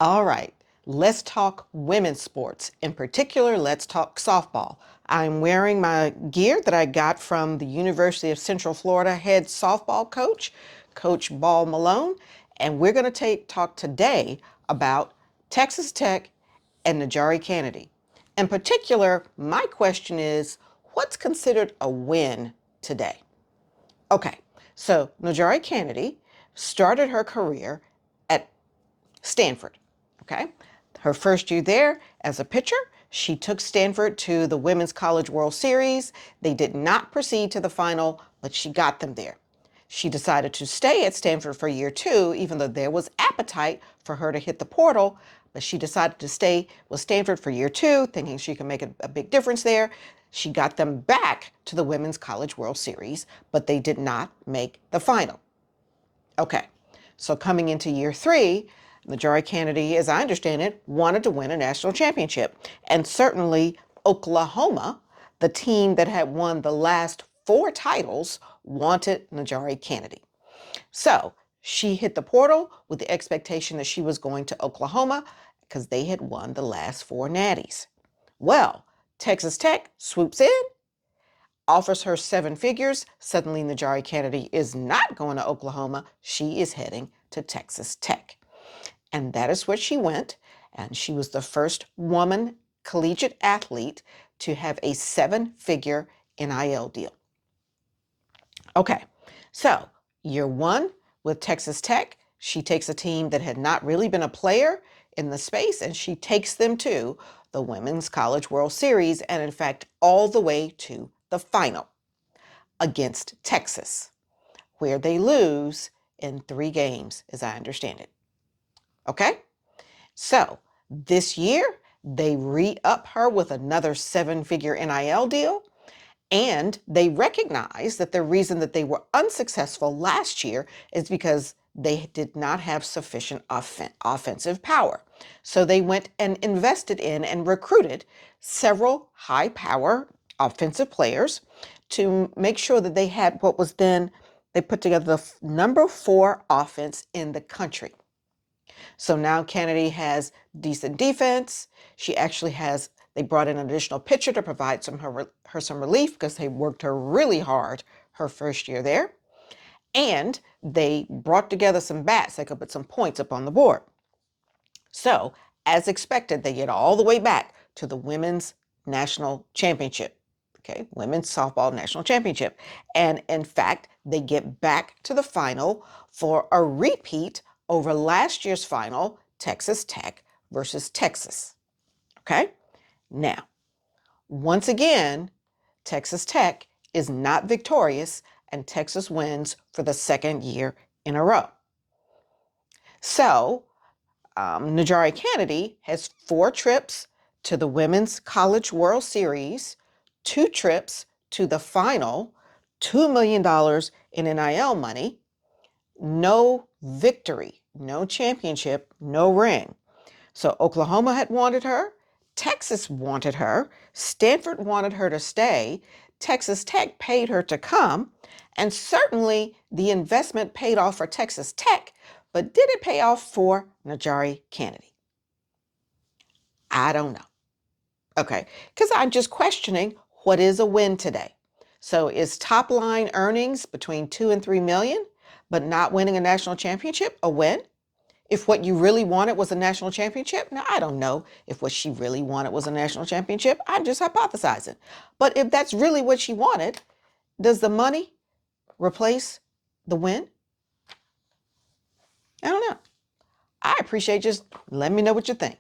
All right, let's talk women's sports. In particular, let's talk softball. I'm wearing my gear that I got from the University of Central Florida head softball coach, Coach Ball Malone, and we're going to talk today about Texas Tech and Nijaree Canady. In particular, my question is, what's considered a win today? Okay, so Nijaree Canady started her career at Stanford. Okay, her first year there as a pitcher, she took Stanford to the Women's College World Series. They did not proceed to the final, but she got them there. She decided to stay at Stanford for year two, even though there was appetite for her to hit the portal, but she decided to stay with Stanford for year two, thinking she could make a big difference there. She got them back to the Women's College World Series, but they did not make the final. Okay, so coming into year three, Nijaree Canady, as I understand it, wanted to win a national championship. And certainly Oklahoma, the team that had won the last 4 titles, wanted Nijaree Canady. So she hit the portal with the expectation that she was going to Oklahoma because they had won the last 4 natties. Well, Texas Tech swoops in, offers her 7 figures. Suddenly, Nijaree Canady is not going to Oklahoma. She is heading to Texas Tech. And that is where she went. And she was the first woman collegiate athlete to have a 7-figure NIL deal. Okay, so year one with Texas Tech, she takes a team that had not really been a player in the space, and she takes them to the Women's College World Series, and in fact, all the way to the final against Texas, where they lose in 3 games, as I understand it. Okay, so this year, they re-up her with another 7-figure NIL deal. And they recognize that the reason that they were unsuccessful last year is because they did not have sufficient offensive power. So they went and invested in and recruited several high-power offensive players to make sure that they had what was then, they put together the number 4 offense in the country. So now Canady has decent defense. She actually has, they brought in an additional pitcher to provide her some relief because they worked her really hard her first year there. And they brought together some bats that could put some points up on the board. So, as expected, they get all the way back to the Women's National Championship. Okay, Women's Softball National Championship. And in fact, they get back to the final for a repeat over last year's final, Texas Tech versus Texas. Okay, now, once again, Texas Tech is not victorious, and Texas wins for the 2nd year in a row. So, Nijaree Canady has 4 trips to the Women's College World Series, 2 trips to the final, $2 million in NIL money, no victory, no championship, no ring. So Oklahoma had wanted her, Texas wanted her, Stanford wanted her to stay, Texas Tech paid her to come, and certainly the investment paid off for Texas Tech, but did it pay off for Nijaree Canady? I don't know. Okay, because I'm just questioning what is a win today. So is top line earnings between 2 and 3 million, but not winning a national championship a win? If what you really wanted was a national championship, now I don't know if what she really wanted was a national championship. I'm just hypothesizing. But if that's really what she wanted, does the money replace the win? I don't know. I appreciate just letting me know what you think.